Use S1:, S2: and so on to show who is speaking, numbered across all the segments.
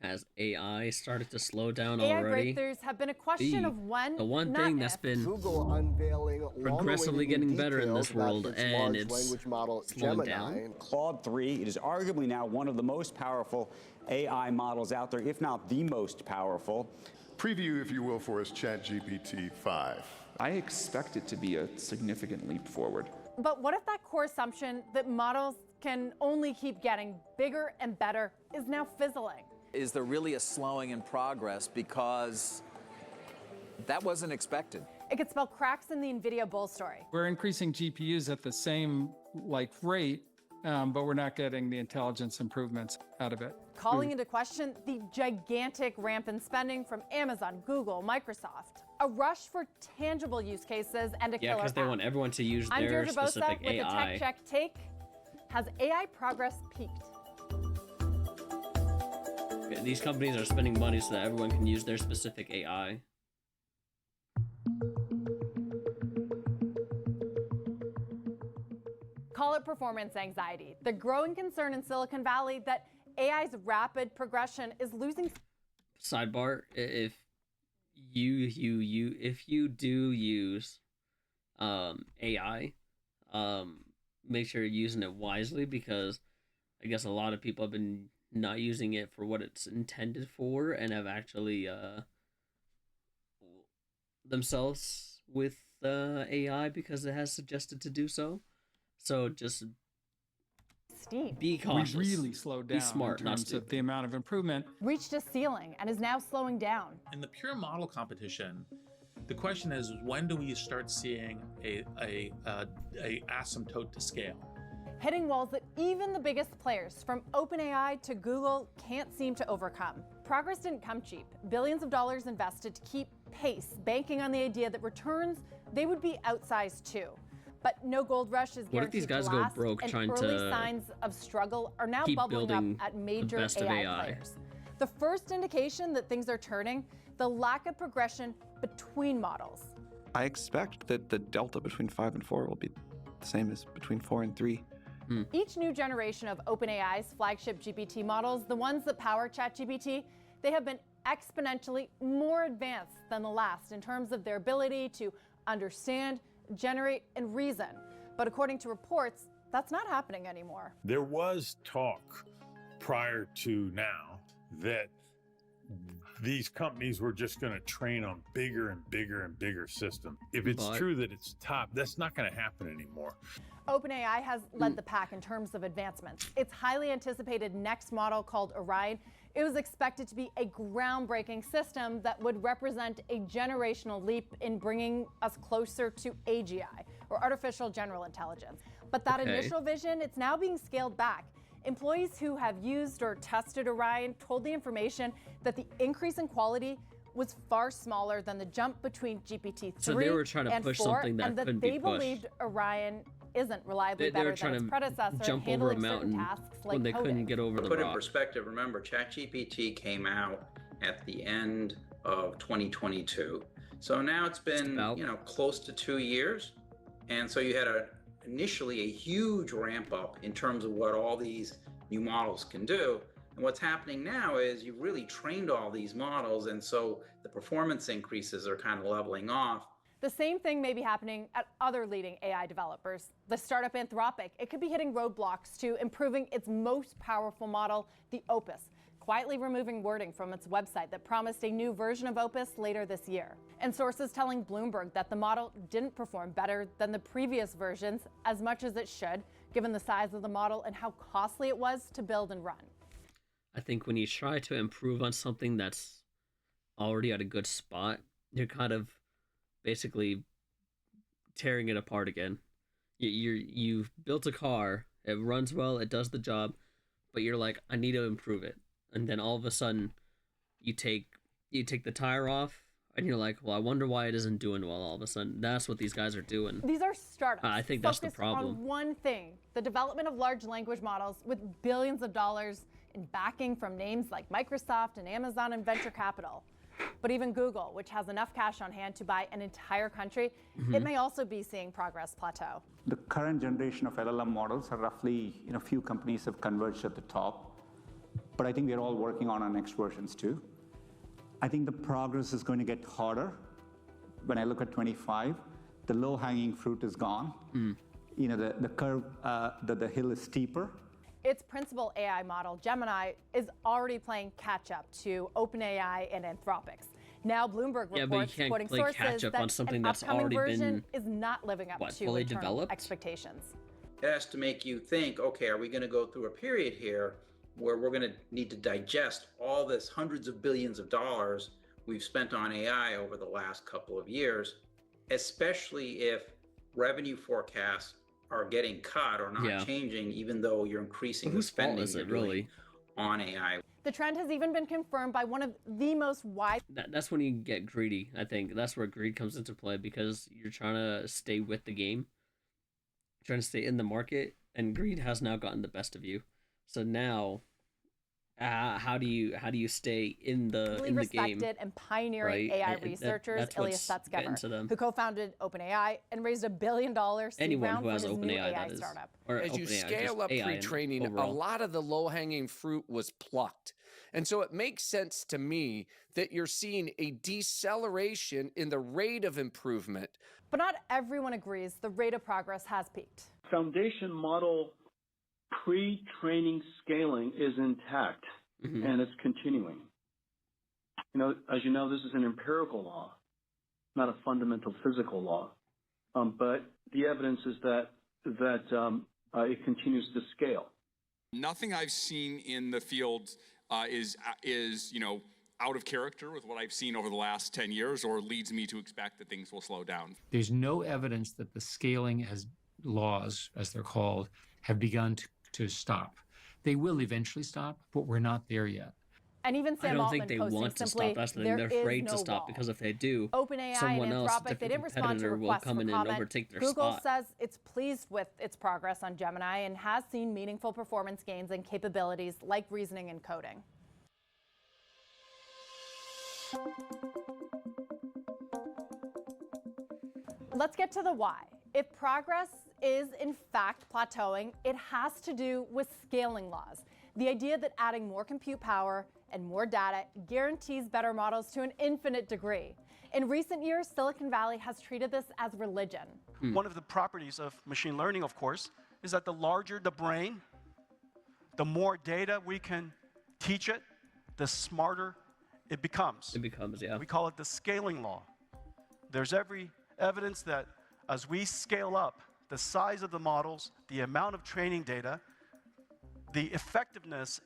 S1: Has AI started to slow down
S2: AI
S1: already?
S2: breakthroughs have been a question
S1: B,
S2: of when,
S1: the one
S2: not
S1: thing that's
S2: if.
S1: been
S3: Google unveiling
S1: progressively getting better in this world,
S3: its
S1: and
S3: large
S1: it's
S3: language model
S1: slowing
S3: Gemini.
S1: down.
S4: Claude 3, it is arguably now one of the most powerful AI models out there, if not the most powerful.
S5: Preview, if you will, for us ChatGPT 5.
S6: I expect it to be a significant leap forward.
S2: But what if that core assumption that models can only keep getting bigger and better is now fizzling?
S7: Is there really a slowing in progress, because that wasn't expected?
S2: It could spell cracks in the NVIDIA bull story.
S8: We're increasing GPUs at the same rate, but we're not getting the intelligence improvements out of it.
S2: Calling into question the gigantic ramp in spending from Amazon, Google, Microsoft. A rush for tangible use cases and a
S1: Yeah,
S2: killer
S1: because they
S2: app.
S1: want everyone to use
S2: I'm
S1: their
S2: Deirdre Bosa
S1: specific
S2: with a
S1: AI.
S2: Tech Check take. Has AI progress peaked?
S1: These companies are spending money so that everyone can use their specific AI.
S2: Call it performance anxiety, the growing concern in Silicon Valley that AI's rapid progression is losing.
S1: Sidebar: if you do use AI, make sure you're using it wisely, because I guess a lot of people have been not using it for what it's intended for and have actually themselves with AI because it has suggested to do so. So just
S2: Steam
S1: be cautious.
S8: We really slowed down
S1: Be smart,
S8: in
S1: not
S8: terms of
S1: stupid.
S8: the amount of improvement.
S2: reached a ceiling and is now slowing down.
S9: In the pure model competition, the question is, when do we start seeing a asymptote to scale?
S2: Hitting walls that even the biggest players, from OpenAI to Google, can't seem to overcome. Progress didn't come cheap. Billions of dollars invested to keep pace, banking on the idea that returns, they would be outsized too. But no gold rush is guaranteed
S1: What if these guys
S2: to
S1: go
S2: last,
S1: broke
S2: and
S1: trying
S2: early
S1: to
S2: signs of struggle are now
S1: keep
S2: bubbling
S1: building
S2: up at
S1: the
S2: major
S1: best of
S2: AI
S1: AI?
S2: players. The first indication that things are turning, the lack of progression between models.
S6: I expect that the delta between 5 and 4 will be the same as between 4 and 3.
S2: Each new generation of OpenAI's flagship GPT models, the ones that power ChatGPT, they have been exponentially more advanced than the last in terms of their ability to understand, generate, and reason. But according to reports, that's not happening anymore.
S10: There was talk prior to now that these companies were just going to train on bigger and bigger and bigger systems. If it's true that it's top, that's not going to happen anymore.
S2: OpenAI has led the pack in terms of advancements. Its highly anticipated next model, called Orion, it was expected to be a groundbreaking system that would represent a generational leap in bringing us closer to AGI, or artificial general intelligence. But that initial vision, it's now being scaled back. Employees who have used or tested Orion told the information that the increase in quality was far smaller than the jump between GPT-3
S1: So they were trying to
S2: and
S1: push
S2: 4,
S1: something that
S2: and that
S1: couldn't
S2: they
S1: be pushed.
S2: believed Orion isn't reliably
S1: They
S2: better
S1: were
S2: than its
S1: trying
S2: predecessor
S1: to
S2: at
S1: jump over a
S2: handling certain
S1: mountain
S2: tasks like
S1: when they couldn't
S2: coding.
S1: get over the
S11: Put in
S1: rock.
S11: perspective, remember, ChatGPT came out at the end of 2022. So now it's been, close to 2 years. And so you had initially a huge ramp up in terms of what all these new models can do. And what's happening now is you've really trained all these models, and so the performance increases are kind of leveling off.
S2: The same thing may be happening at other leading AI developers. The startup Anthropic, it could be hitting roadblocks to improving its most powerful model, the Opus, quietly removing wording from its website that promised a new version of Opus later this year. And sources telling Bloomberg that the model didn't perform better than the previous versions as much as it should, given the size of the model and how costly it was to build and run.
S1: I think when you try to improve on something that's already at a good spot, you're kind of basically tearing it apart again. You've built a car, it runs well, it does the job, but you're like, I need to improve it. And then all of a sudden, you take the tire off, and you're like, well, I wonder why it isn't doing well all of a sudden. That's what these guys are doing.
S2: These are startups.
S1: I think that's the
S2: focused
S1: problem.
S2: on one thing, the development of large language models with billions of dollars in backing from names like Microsoft and Amazon and venture capital. But even Google, which has enough cash on hand to buy an entire country, it may also be seeing progress plateau.
S12: The current generation of LLM models are roughly, few companies have converged at the top.
S4: but I think we're all working on our next versions too. I think the progress is going to get harder. When I look at 25, the low-hanging fruit is gone. You know, the curve, the hill is steeper.
S2: Its principal AI model, Gemini, is already playing catch-up to OpenAI and Anthropic's. Now Bloomberg reports, quoting sources, that
S1: on something
S2: an
S1: that's
S2: upcoming
S1: already
S2: version
S1: been,
S2: is not living up to
S1: fully
S2: internal
S1: developed?
S2: expectations.
S11: It has to make you think, okay, are we going to go through a period here where we're going to need to digest all this hundreds of billions of dollars we've spent on AI over the last couple of years, especially if revenue forecasts are getting cut or not changing, even though you're increasing the spending
S1: is it really
S11: on AI.
S2: The trend has even been confirmed by one of the most wide.
S1: That's when you get greedy. I think that's where greed comes into play, because you're trying to stay with the game, trying to stay in the market, and greed has now gotten the best of you. So now, how do you stay in the game?
S2: Respected and pioneering AI researchers, Ilya Sutskever, who co-founded OpenAI and raised $1 billion seed round for his new AI startup.
S3: As you scale up pre-training, a lot of the low-hanging fruit was plucked. And so it makes sense to me that you're seeing a deceleration in the rate of improvement.
S2: But not everyone agrees the rate of progress has peaked.
S12: Foundation model pre-training scaling is intact, and it's continuing. You know, as you know, this is an empirical law, not a fundamental physical law. But the evidence is that it continues to scale.
S13: Nothing I've seen in the field is out of character with what I've seen over the last 10 years, or leads me to expect that things will slow down.
S14: There's no evidence that the scaling laws, as they're called, have begun to stop. They will eventually stop, but we're not there yet.
S2: And even Sam Altman posting simply,
S1: That's the thing. They're afraid to stop, because if they do,
S2: OpenAI
S1: someone
S2: and
S1: else,
S2: Anthropic, they didn't respond to requests for comment.
S1: And overtake their
S2: Google
S1: spot.
S2: says it's pleased with its progress on Gemini and has seen meaningful performance gains and capabilities like reasoning and coding. Let's get to the why. If progress is in fact plateauing, it has to do with scaling laws. The idea that adding more compute power and more data guarantees better models to an infinite degree. In recent years, Silicon Valley has treated this as religion.
S15: One of the properties of machine learning, of course, is that the larger the brain, the more data we can teach it, the smarter it becomes.
S1: It becomes, yeah.
S15: We call it the scaling law. There's every evidence that as we scale up the size of the models, the amount of training data, the effectiveness,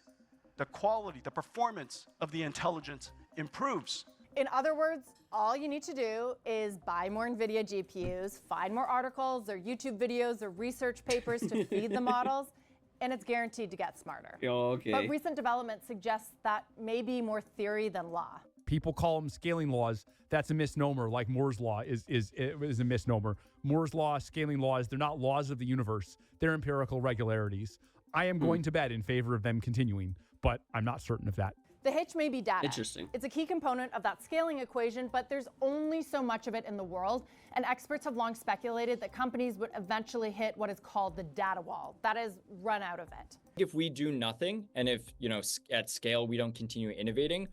S15: the quality, the performance of the intelligence improves.
S2: In other words, all you need to do is buy more NVIDIA GPUs, find more articles or YouTube videos or research papers to feed the models, and it's guaranteed to get smarter.
S1: Okay.
S2: But recent development suggests that may be more theory than law.
S16: People call them scaling laws. That's a misnomer, like Moore's law is a misnomer. Moore's law, scaling laws, they're not laws of the universe. They're empirical regularities. I am going to bet in favor of them continuing, but I'm not certain of that.
S2: The hitch may be data.
S1: Interesting.
S2: It's a key component of that scaling equation, but there's only so much of it in the world, and experts have long speculated that companies would eventually hit what is called the data wall. That is, run out of it.
S17: If we do nothing, and if, at scale we don't continue innovating,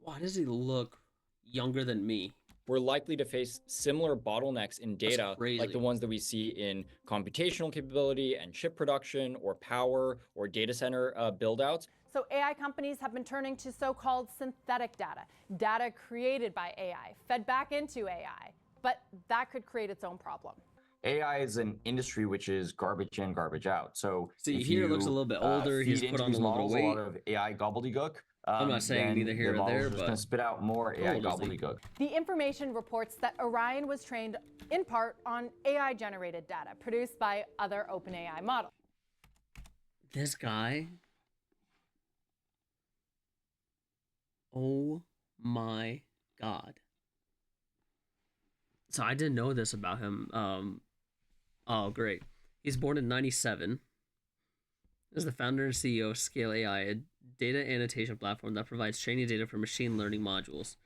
S1: why does he look younger than me?
S17: We're likely to face similar bottlenecks in data like the ones that we see in computational capability and chip production or power or data center build-outs.
S2: So AI companies have been turning to so-called synthetic data, data created by AI, fed back into AI, but that could create its own problem.
S18: AI is an industry which is garbage in, garbage out. So
S1: see, here looks a little bit older. He's put on a little weight.
S18: A lot of AI gobbledygook.
S1: I'm not saying neither here nor there, but
S18: going to spit out more AI gobbledygook.
S2: The information reports that Orion was trained in part on AI-generated data produced by other OpenAI models.
S1: This guy. Oh my God. So I didn't know this about him. Oh, great. He's born in 97. Is the founder and CEO of Scale AI, a data annotation platform that provides training data for machine learning modules.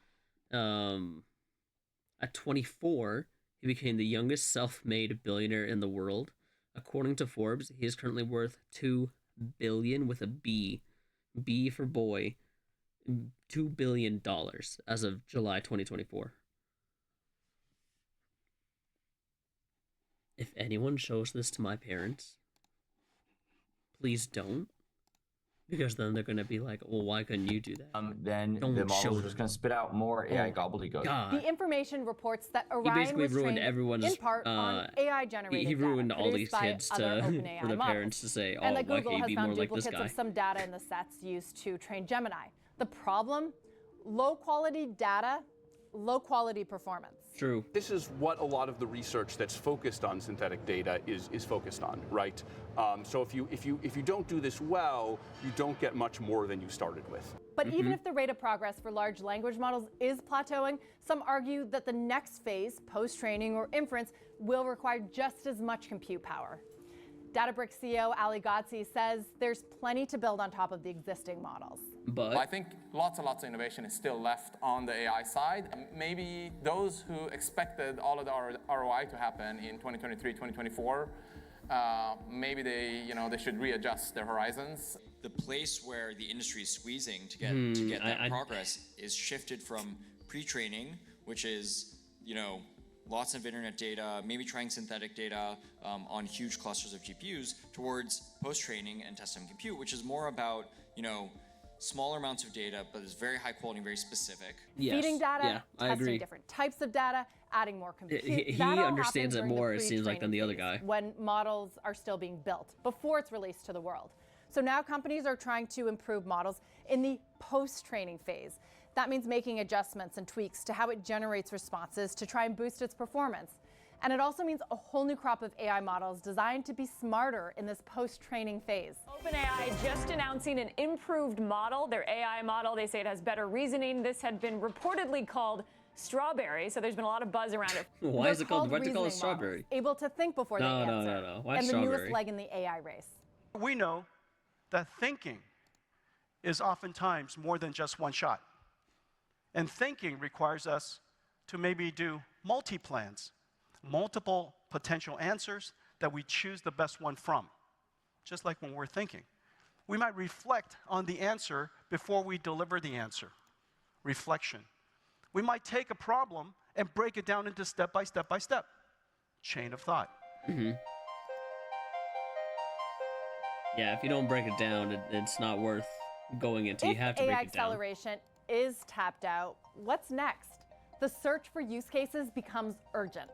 S1: At 24, he became the youngest self-made billionaire in the world. According to Forbes, he is currently worth $2 billion with a B. B for boy, $2 billion as of July 2024. If anyone shows this to my parents, please don't. Because then they're going to be like, well, why couldn't you do that?
S18: Then
S1: Don't
S18: the
S1: show
S18: models are just going to spit out more AI gobbledygook.
S1: God.
S2: The information reports that
S1: He
S2: Orion
S1: basically
S2: was
S1: ruined
S2: trained
S1: everyone's,
S2: in part on AI-generated
S1: he ruined
S2: data
S1: all these
S2: produced by
S1: kids
S2: other
S1: to,
S2: OpenAI
S1: for the
S2: models.
S1: parents to say, oh,
S2: And that
S1: why
S2: Google
S1: can't you
S2: has
S1: be
S2: found
S1: more like this
S2: duplicates
S1: guy?
S2: of some data in the sets used to train Gemini. The problem? Low-quality data, low-quality performance.
S1: True.
S19: This is what a lot of the research that's focused on synthetic data is focused on, right? So if you don't do this well, you don't get much more than you started with.
S2: But even if the rate of progress for large language models is plateauing, some argue that the next phase, post-training or inference, will require just as much compute power. Databricks CEO Ali Ghodsi says there's plenty to build on top of the existing models.
S1: But
S20: I think lots and lots of innovation is still left on the AI side. Maybe those who expected all of the ROI to happen in 2023, 2024, maybe they should readjust their horizons.
S21: The place where the industry is squeezing to get that progress is shifted from pre-training, which is, lots of internet data, maybe trying synthetic data on huge clusters of GPUs, towards post-training and test-time compute, which is more about, smaller amounts of data, but it's very high quality, very specific.
S1: Yes.
S2: Feeding data,
S1: Yeah, I
S2: testing
S1: agree.
S2: different types of data, adding more compute.
S1: He
S2: That all
S1: understands
S2: happens
S1: it
S2: during the
S1: more, it seems like, than the other
S2: pre-training
S1: guy.
S2: phase, when models are still being built, before it's released to the world. So now companies are trying to improve models in the post-training phase. That means making adjustments and tweaks to how it generates responses to try and boost its performance. And it also means a whole new crop of AI models designed to be smarter in this post-training phase.
S22: OpenAI just announcing an improved model, their AI model. They say it has better reasoning. This had been reportedly called Strawberry, so there's been a lot of buzz around it.
S1: Why is it called? Why'd they call it Strawberry?
S2: Models, able to think before they answer.
S1: No. Why
S2: and
S1: Strawberry?
S2: the newest leg in the AI race.
S15: We know that thinking is oftentimes more than just one shot. And thinking requires us to maybe do multi-plans, multiple potential answers that we choose the best one from, just like when we're thinking. We might reflect on the answer before we deliver the answer. Reflection. We might take a problem and break it down into step by step by step. Chain of thought.
S1: Yeah, if you don't break it down, it's not worth going into. You have to
S2: AI
S1: break it down.
S2: acceleration is tapped out, what's next? The search for use cases becomes urgent.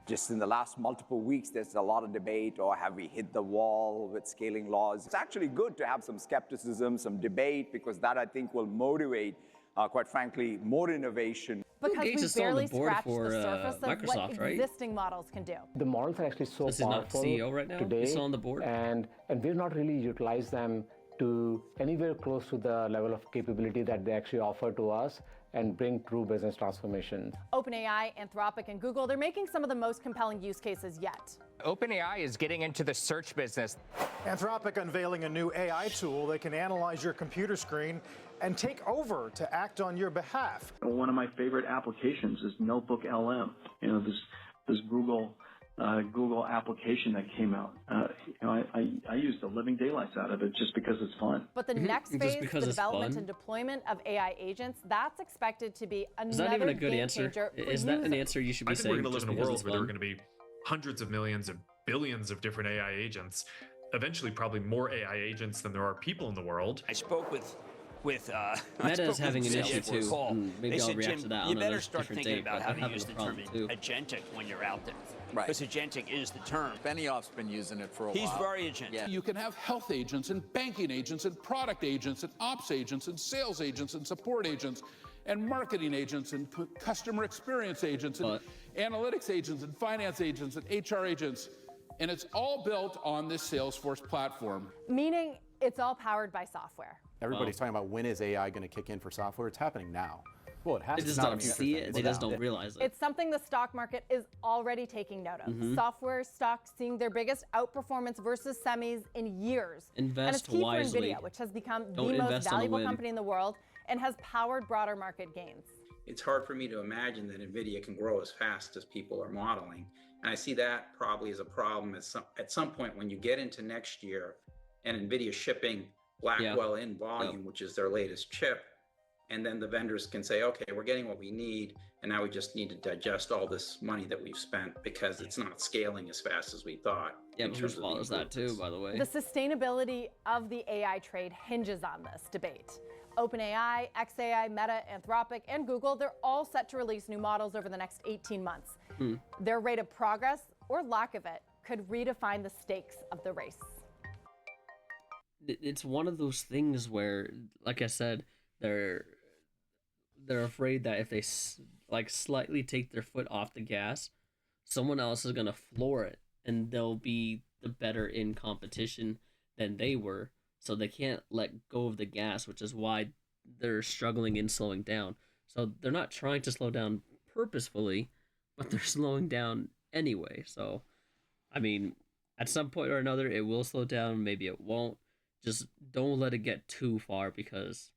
S7: Just in the last multiple weeks, there's a lot of debate, or have we hit the wall with scaling laws? It's actually good to have some skepticism, some debate, because that, I think, will motivate, quite frankly, more innovation.
S2: Because
S1: Gates
S2: we
S1: is still on the
S2: barely
S1: board
S2: scratched
S1: for,
S2: the surface of
S1: Microsoft,
S2: what
S1: right?
S2: existing models can do.
S23: The models are actually so
S1: This is not
S23: powerful
S1: CEO right now?
S23: today,
S1: He's still on the board?
S23: and we've not really utilized them to anywhere close to the level of capability that they actually offer to us and bring true business transformation.
S2: OpenAI, Anthropic, and Google, they're making some of the most compelling use cases yet.
S24: OpenAI is getting into the search business.
S25: Anthropic unveiling a new AI tool that can analyze your computer screen and take over to act on your behalf.
S12: One of my favorite applications is Notebook LM. This Google application that came out. I use the living daylights out of it just because it's fun.
S2: But the next phase, the development and deployment of AI agents, that's expected to be another
S1: Is that even a good
S2: game
S1: answer?
S2: changer for
S1: Is that an
S2: users.
S1: answer you should be
S26: I think
S1: saying?
S26: we're going to
S1: just
S26: live in a
S1: because
S26: world
S1: it's
S26: where there are
S1: fun?
S26: going to be hundreds of millions of billions of different AI agents. Eventually, probably more AI agents than there are people in the world.
S27: I spoke with
S1: Meta is having an issue too. And maybe
S27: they
S1: I'll
S27: said,
S1: react
S27: Jim,
S1: to that
S27: you
S1: on
S27: better
S1: a
S27: start
S1: different
S27: thinking
S1: day,
S27: about
S1: but
S27: how
S1: I'm
S27: to
S1: having
S27: use
S1: a
S27: the
S1: problem
S27: term
S1: too.
S27: agentic when you're out there.
S7: Right.
S27: Because agentic is the term.
S7: Benioff's been using it for a
S27: He's
S7: while.
S27: very agentic.
S7: Yeah.
S28: You can have health agents and banking agents and product agents and ops agents and sales agents and support agents and marketing agents and customer experience agents and analytics agents and finance agents and HR agents. And it's all built on this Salesforce platform.
S2: Meaning it's all powered by software.
S29: Everybody's talking about when is AI going to kick in for software. It's happening now. Well, it has
S1: They
S29: to.
S1: just
S29: It's not
S1: don't
S29: a future
S1: see
S29: thing.
S1: it.
S29: It's
S1: They just
S29: now.
S1: don't realize it.
S2: It's something the stock market is already taking note of.
S1: Mhm.
S2: Software stocks seeing their biggest outperformance versus semis in years.
S1: Invest
S2: and it's key
S1: wisely.
S2: for NVIDIA, which has become
S1: Don't
S2: the most
S1: invest on a
S2: valuable
S1: whim.
S2: company in the world and has powered broader market gains.
S11: It's hard for me to imagine that NVIDIA can grow as fast as people are modeling. And I see that probably as a problem at some point when you get into next year and NVIDIA shipping Blackwell in volume, which is their latest chip. And then the vendors can say, okay, we're getting what we need, and now we just need to digest all this money that we've spent because it's not scaling as fast as we thought.
S1: Yeah, whose fault is that too, by the way?
S2: The sustainability of the AI trade hinges on this debate. OpenAI, xAI, Meta, Anthropic, and Google, they're all set to release new models over the next 18 months. Their rate of progress, or lack of it, could redefine the stakes of the race.
S1: It's one of those things where, like I said, they're afraid that if they slightly take their foot off the gas, someone else is gonna floor it, and they'll be the better in competition than they were. So they can't let go of the gas, which is why they're struggling in slowing down. So they're not trying to slow down purposefully, but they're slowing down anyway. So, I mean, at some point or another, it will slow down. Maybe it won't. Just don't let it get too far, because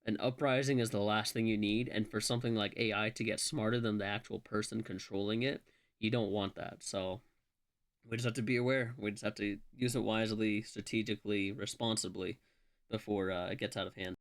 S1: an uprising is the last thing you need. And for something like AI to get smarter than the actual person controlling it, you don't want that. So we just have to be aware. We just have to use it wisely, strategically, responsibly before it gets out of hand.